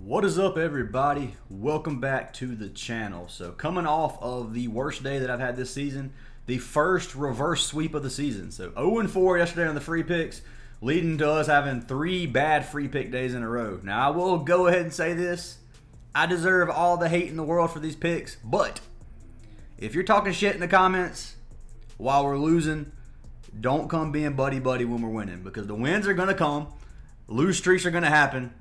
What is up, everybody? Welcome back to the channel. So coming off of the worst day that I've had this season, the first reverse sweep of the season. So 0-4 yesterday on the free picks, leading to us having 3 bad free pick days in a row. Now I will go ahead and say this. I deserve all the hate in the world for these picks, but if you're talking shit in the comments while we're losing, don't come being buddy-buddy when we're winning, because the wins are going to come, lose streaks are going to happen.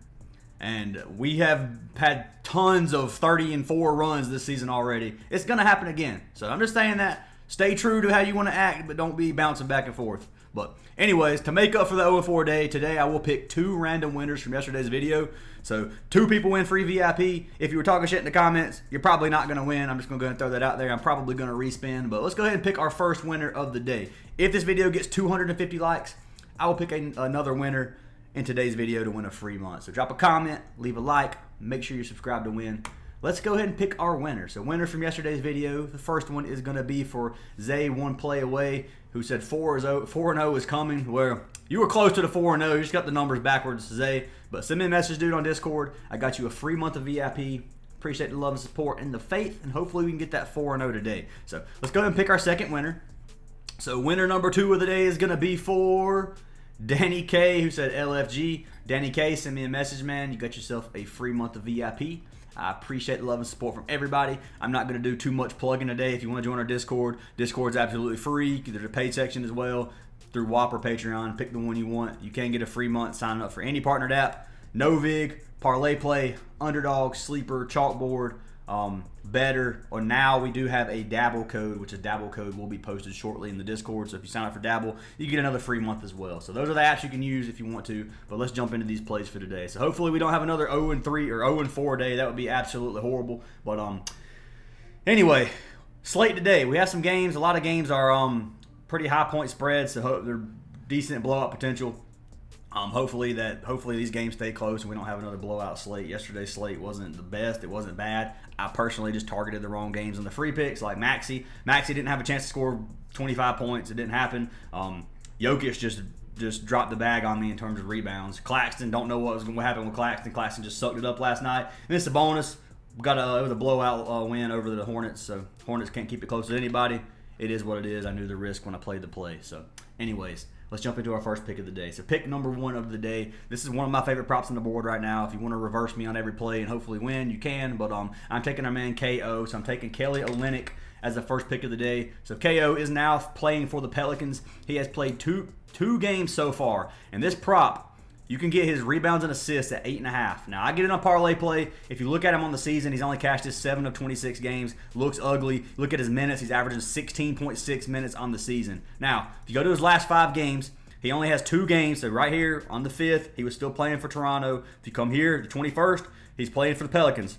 And we have had tons of 30-4 runs this season already. It's going to happen again. So I'm just saying that. Stay true to how you want to act, but don't be bouncing back and forth. But anyways, to make up for the 0-4 day, today I will pick 2 random winners from yesterday's video. So 2 people win free VIP. If you were talking shit in the comments, you're probably not going to win. I'm just going to go ahead and throw that out there. I'm probably going to respin. But let's go ahead and pick our first winner of the day. If this video gets 250 likes, I will pick another winner in today's video to win a free month. So drop a comment, leave a like, make sure you're subscribed to win. Let's go ahead and pick our winner. So winner from yesterday's video, the first one is going to be for Zay, 1 play away, who said 4-0 is coming. Where you were close to the 4-0, you just got the numbers backwards, Zay. But send me a message, dude, on Discord. I got you a free month of VIP. Appreciate the love and support and the faith, and hopefully we can get that 4-0 today. So let's go ahead and pick our second winner. So winner number 2 of the day is going to be for Danny K, who said LFG. Danny K, send me a message, man. You got yourself a free month of VIP. I appreciate the love and support from everybody. I'm not going to do too much plugging today. If you want to join our Discord, Discord's absolutely free. There's a paid section as well through WAP or Patreon. Pick the one you want. You can get a free month. Sign up for any partnered app. NOVIG, Parlay Play, Underdog, Sleeper, Chalkboard, Better, or now we do have a Dabble code, which a Dabble code will be posted shortly in the Discord. So if you sign up for Dabble, you get another free month as well. So those are the apps you can use if you want to. But let's jump into these plays for today. So hopefully we don't have another 0-3 or 0-4 day. That would be absolutely horrible. But anyway, slate today. We have some games. A lot of games are pretty high point spreads, so they're decent blowout potential. Hopefully these games stay close and we don't have another blowout slate. Yesterday's slate wasn't the best. It wasn't bad. I personally just targeted the wrong games in the free picks, like Maxey. Maxey didn't have a chance to score 25 points. It didn't happen. Jokic just dropped the bag on me in terms of rebounds. Claxton, don't know what happened with Claxton. Claxton just sucked it up last night. And it's a bonus. It was a blowout win over the Hornets, so Hornets can't keep it close to anybody. It is what it is. I knew the risk when I played the play. So anyways, let's jump into our first pick of the day. So pick number 1 of the day. This is one of my favorite props on the board right now. If you want to reverse me on every play and hopefully win, you can. But I'm taking our man KO. So I'm taking Kelly Olynyk as the first pick of the day. So KO is now playing for the Pelicans. He has played two games so far. And this prop, you can get his rebounds and assists at 8.5. Now, I get it on Parlay Play. If you look at him on the season, he's only cashed his 7 of 26 games. Looks ugly. Look at his minutes. He's averaging 16.6 minutes on the season. Now, if you go to his last 5 games, he only has 2 games. So right here on the 5th, he was still playing for Toronto. If you come here, the 21st, he's playing for the Pelicans.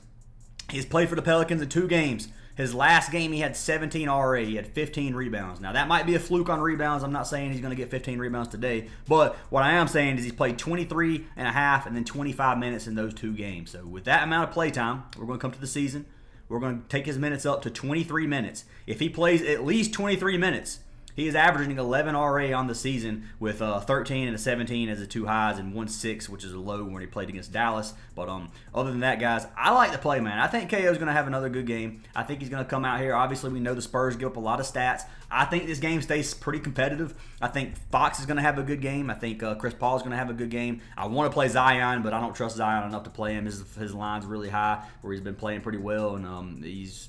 He's played for the Pelicans in 2 games. His last game, he had 17 RA. He had 15 rebounds. Now, that might be a fluke on rebounds. I'm not saying he's going to get 15 rebounds today. But what I am saying is he's played 23 and a half and then 25 minutes in those 2 games. So with that amount of play time, we're going to come to the season. We're going to take his minutes up to 23 minutes. If he plays at least 23 minutes, he is averaging 11 RA on the season with 13 and a 17 as the 2 highs and 1-6, which is a low when he played against Dallas. But other than that, guys, I like the play, man. I think KO is going to have another good game. I think he's going to come out here. Obviously, we know the Spurs give up a lot of stats. I think this game stays pretty competitive. I think Fox is going to have a good game. I think Chris Paul is going to have a good game. I want to play Zion, but I don't trust Zion enough to play him. His line's really high, where he's been playing pretty well, and he's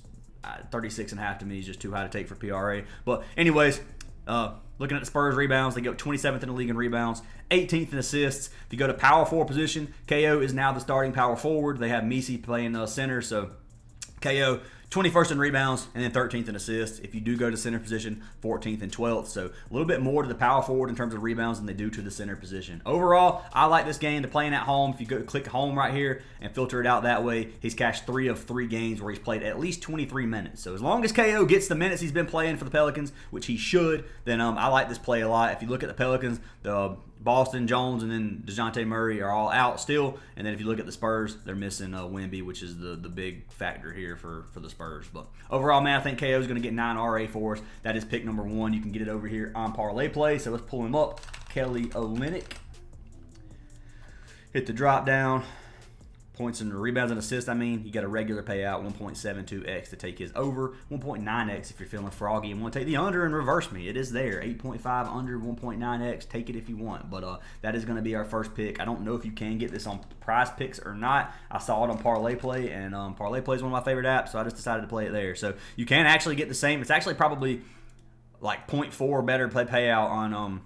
36.5 to me is just too high to take for PRA. But anyways, looking at the Spurs rebounds, they go 27th in the league in rebounds, 18th in assists. If you go to power forward position, KO is now the starting power forward. They have Messi playing center, so KO 21st in rebounds and then 13th in assists. If you do go to center position, 14th and 12th. So a little bit more to the power forward in terms of rebounds than they do to the center position. Overall, I like this game. They're playing at home. If you go click home right here and filter it out that way, he's cashed 3 of 3 games where he's played at least 23 minutes. So as long as KO gets the minutes he's been playing for the Pelicans, which he should, then I like this play a lot. If you look at the Pelicans, the Boston, Jones, and then DeJounte Murray are all out still. And then if you look at the Spurs, they're missing Wemby, which is the big factor here for the Spurs. But overall, man, I think KO is going to get 9 RA for us. That is pick number 1. You can get it over here on Parlay Play. So let's pull him up. Kelly Olynyk. Hit the drop down. points and rebounds and assists, you got a regular payout, 1.72x to take his over, 1.9x if you're feeling froggy and want to take the under and reverse me. It is there, 8.5 under, 1.9x. Take it if you want. But that is going to be our first pick. I don't know if you can get this on Prizepicks or not. I saw it on Parlay Play, and Parlay Play is one of my favorite apps, so I just decided to play it there. So you can actually get the same. It's actually probably like 0.4 better payout on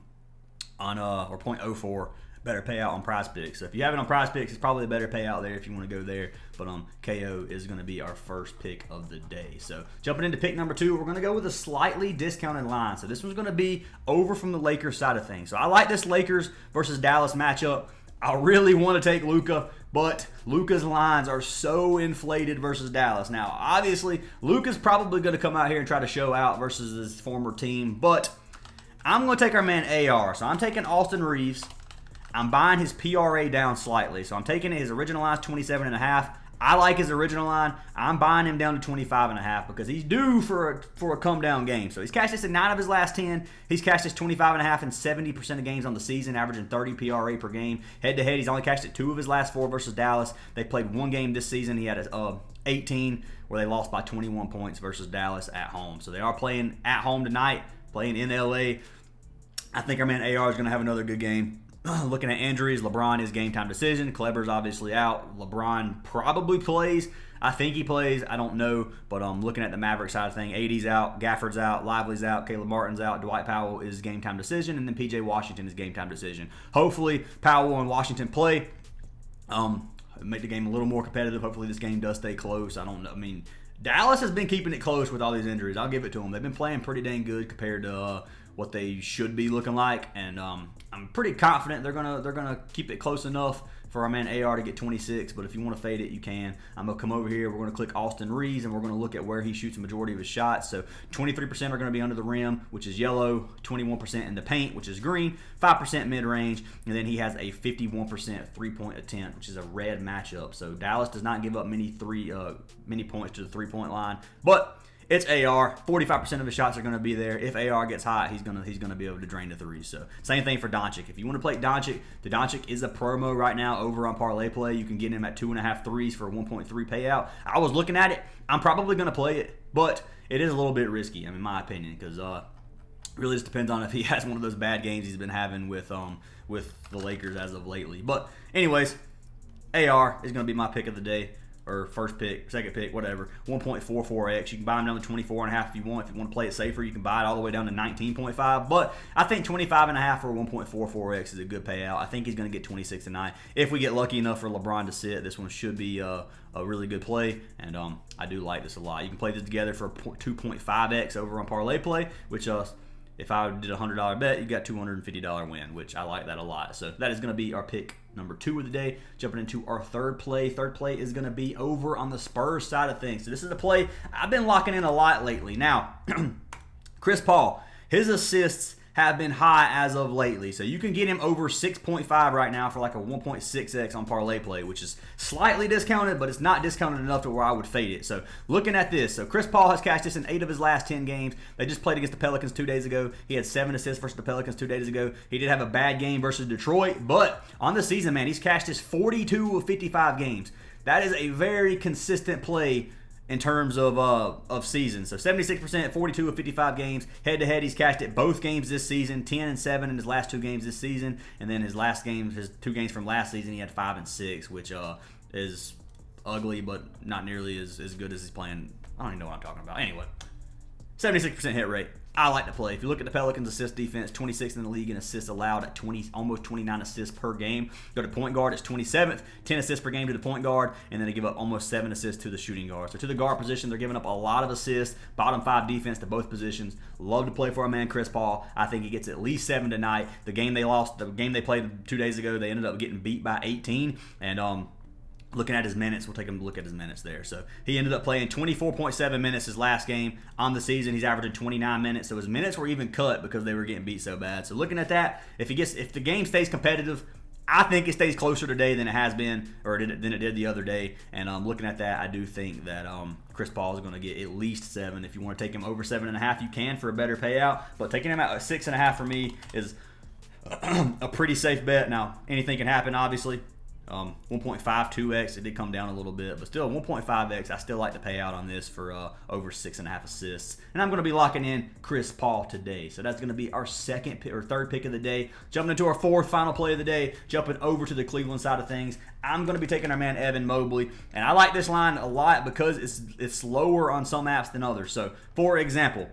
or 0.04 better payout on Prizepicks. So if you have it on Prizepicks, it's probably a better payout there if you want to go there. But KO is going to be our first pick of the day. So jumping into pick number 2, we're going to go with a slightly discounted line. So this one's going to be over from the Lakers side of things. So I like this Lakers versus Dallas matchup. I really want to take Luka, but Luka's lines are so inflated versus Dallas. Now, obviously, Luka's probably going to come out here and try to show out versus his former team, but I'm going to take our man AR. So I'm taking Austin Reaves. I'm buying his PRA down slightly. So I'm taking his original line 27.5. I like his original line. I'm buying him down to 25.5 because he's due for a come down game. So he's cashed this in 9 of his last 10. He's cashed this 25.5 in 70% of games on the season, averaging 30 PRA per game. Head to head, he's only cashed it 2 of his last 4 versus Dallas. They played 1 game this season. He had 18 where they lost by 21 points versus Dallas at home. So they are playing at home tonight, playing in LA. I think our man AR is going to have another good game. Looking at injuries, LeBron is game time decision. Kleber's obviously out. LeBron probably plays. I think he plays. I don't know. But looking at the Maverick side of thing, AD's out, Gafford's out, Lively's out, Caleb Martin's out, Dwight Powell is game time decision, and then PJ Washington is game time decision. Hopefully, Powell and Washington play. Make the game a little more competitive. Hopefully, this game does stay close. I don't know. Dallas has been keeping it close with all these injuries. I'll give it to them. They've been playing pretty dang good compared to what they should be looking like, and I'm pretty confident they're gonna keep it close enough for our man AR to get 26. But if you want to fade it, you can. I'm gonna come over here. We're gonna click Austin Reaves, and we're gonna look at where he shoots the majority of his shots. So 23% are gonna be under the rim, which is yellow. 21% in the paint, which is green. 5% mid range, and then he has a 51% 3-point attempt, which is a red matchup. So Dallas does not give up many points to the 3-point line, but it's AR. 45% of his shots are going to be there. If AR gets hot, he's going to be able to drain the threes. So same thing for Doncic. If you want to play Doncic, the Doncic is a promo right now over on Parlay Play. You can get him at 2.5 threes for a 1.3 payout. I was looking at it. I'm probably going to play it, but it is a little bit risky, in my opinion, because really just depends on if he has one of those bad games he's been having with the Lakers as of lately. But anyways, AR is going to be my pick of the day. Or first pick, second pick, whatever. 1.44x. You can buy them down to 24.5 if you want. If you want to play it safer, you can buy it all the way down to 19.5. But I think 25.5 or 1.44x is a good payout. I think he's going to get 26 tonight. If we get lucky enough for LeBron to sit, this one should be a really good play. And I do like this a lot. You can play this together for 2.5x over on Parlay Play, which if I did a $100 bet, you got $250 win, which I like that a lot. So that is going to be our pick number 2 of the day. Jumping into our third play. Third play is going to be over on the Spurs side of things. So this is a play I've been locking in a lot lately. Now, Chris Paul, his assists have been high as of lately. So you can get him over 6.5 right now for like a 1.6x on Parlay Play, which is slightly discounted, but it's not discounted enough to where I would fade it. So looking at this, so Chris Paul has cashed this in 8 of his last 10 games. They just played against the Pelicans 2 days ago. He had 7 assists versus the Pelicans 2 days ago. He did have a bad game versus Detroit, but on the season, man, he's cashed this 42 of 55 games. That is a very consistent play in terms of season. So 76%, 42 of 55 games. Head-to-head, he's cashed it both games this season, 10 and 7 in his last 2 games this season. And then his last games, his 2 games from last season, he had 5 and 6, which is ugly, but not nearly as good as he's playing. I don't even know what I'm talking about. Anyway, 76% hit rate. I like to play. If you look at the Pelicans' assist defense, 26th in the league in assists allowed at almost 29 assists per game. Go to point guard, it's 27th, 10 assists per game to the point guard, and then they give up almost 7 assists to the shooting guard. So to the guard position, they're giving up a lot of assists, bottom 5 defense to both positions. Love to play for our man Chris Paul. I think he gets at least 7 tonight. The game they played 2 days ago, they ended up getting beat by 18, and looking at his minutes, we'll take him to look at his minutes there. So he ended up playing 24.7 minutes his last game on the season. He's averaging 29 minutes. So his minutes were even cut because they were getting beat so bad. So looking at that, if the game stays competitive, I think it stays closer today than it has been, or than it did the other day. And looking at that, I do think that Chris Paul is going to get at least 7. If you want to take him over 7.5, you can for a better payout. But taking him out at 6.5 for me is a pretty safe bet. Now, anything can happen, obviously. 1.52x. It did come down a little bit, but still 1.5x. I still like to pay out on this for over 6.5 assists. And I'm going to be locking in Chris Paul today. So that's going to be our third pick of the day. Jumping into our fourth final play of the day, jumping over to the Cleveland side of things. I'm going to be taking our man Evan Mobley, and I like this line a lot because it's lower on some apps than others. So, for example,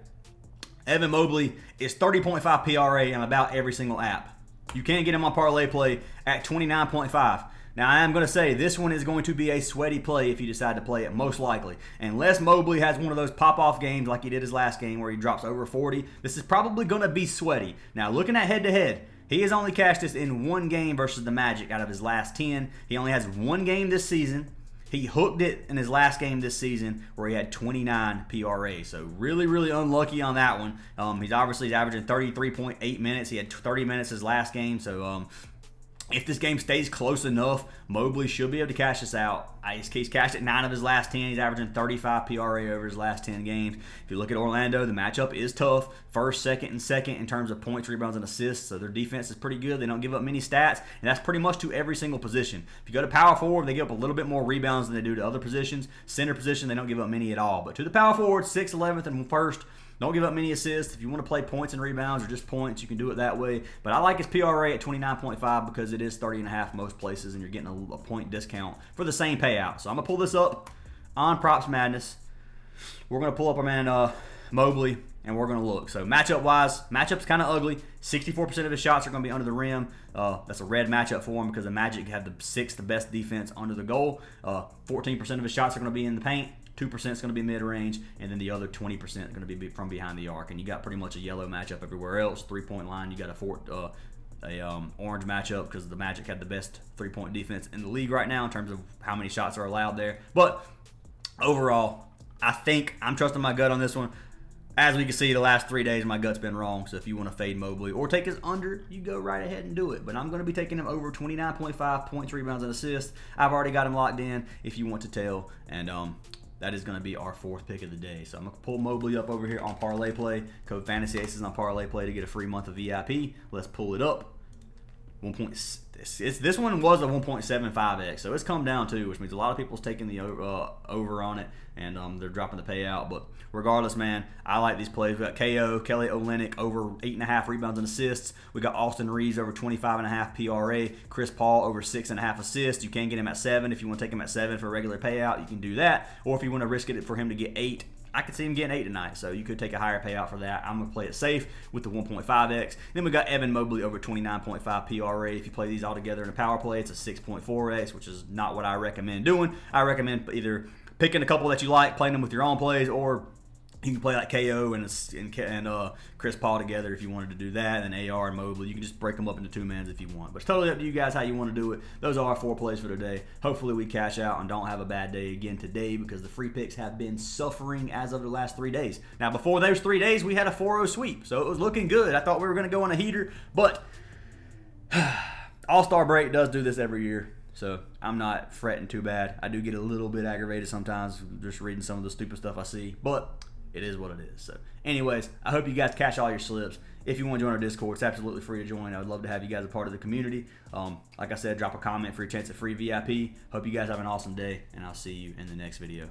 Evan Mobley is 30.5 PRA on about every single app. You can get him on Parlay Play at 29.5. Now, I am going to say this one is going to be a sweaty play if you decide to play it, most likely. Unless Mobley has one of those pop-off games like he did his last game where he drops over 40, this is probably going to be sweaty. Now, looking at head-to-head, he has only cashed this in one game versus the Magic out of his last 10. He only has one game this season. He hooked it in his last game this season where he had 29 PRA. So really, really unlucky on that one. He's averaging 33.8 minutes. He had 30 minutes his last game. So if this game stays close enough, Mobley should be able to cash this out. He's cashed it 9 of his last 10. He's averaging 35 PRA over his last 10 games. If you look at Orlando, the matchup is tough. First, second, and second in terms of points, rebounds, and assists. So their defense is pretty good. They don't give up many stats, and that's pretty much to every single position. If you go to power forward, they give up a little bit more rebounds than they do to other positions. Center position, they don't give up many at all. But to the power forward, 6th, 11th, and 1st, don't give up many assists. If you want to play points and rebounds or just points, you can do it that way. But I like his PRA at 29.5 because it is 30.5 most places, and you're getting a point discount for the same payout. So I'm going to pull this up on Props Madness. We're going to pull up our man Mobley, and we're going to look. So matchup-wise, matchup's kind of ugly. 64% of his shots are going to be under the rim. That's a red matchup for him because the Magic have the 6th best defense under the goal. 14% of his shots are going to be in the paint. 2% is going to be mid-range, and then the other 20% is going to be from behind the arc. And you got pretty much a yellow matchup everywhere else. 3-point line, you got a orange matchup because the Magic had the best 3-point defense in the league right now in terms of how many shots are allowed there. But overall, I think I'm trusting my gut on this one. As we can see, the last 3 days, my gut's been wrong. So if you want to fade Mobley or take his under, you go right ahead and do it. But I'm going to be taking him over 29.5 points, rebounds, and assists. I've already got him locked in if you want to tell. And that is going to be our fourth pick of the day. So I'm going to pull Mobley up over here on Parlay Play. Code Fantasy Aces on Parlay Play to get a free month of VIP. Let's pull it up. This one was a 1.75x, so it's come down too, which means a lot of people's taking the over on it, and they're dropping the payout. But regardless, man, I like these plays. We got KO, Kelly Olynyk over 8.5 rebounds and assists. We got Austin Reaves over 25.5 PRA. Chris Paul over 6.5 assists. You can get him at 7 if you want to take him at 7 for a regular payout. You can do that, or if you want to risk it for him to get 8. I could see him getting 8 tonight, so you could take a higher payout for that. I'm going to play it safe with the 1.5x. Then we got Evan Mobley over 29.5 PRA. If you play these all together in a power play, it's a 6.4x, which is not what I recommend doing. I recommend either picking a couple that you like, playing them with your own plays, or you can play like KO and Chris Paul together if you wanted to do that, and AR and Mobley. You can just break them up into 2-mans if you want. But it's totally up to you guys how you want to do it. Those are our 4 plays for today. Hopefully we cash out and don't have a bad day again today because the free picks have been suffering as of the last 3 days. Now, before those 3 days, we had a 4-0 sweep, so it was looking good. I thought we were going to go on a heater, but All-Star break does do this every year. So I'm not fretting too bad. I do get a little bit aggravated sometimes just reading some of the stupid stuff I see, but it is what it is. So anyways, I hope you guys cash all your slips. If you want to join our Discord, it's absolutely free to join. I would love to have you guys a part of the community. Like I said, drop a comment for your chance at free VIP. Hope you guys have an awesome day, and I'll see you in the next video.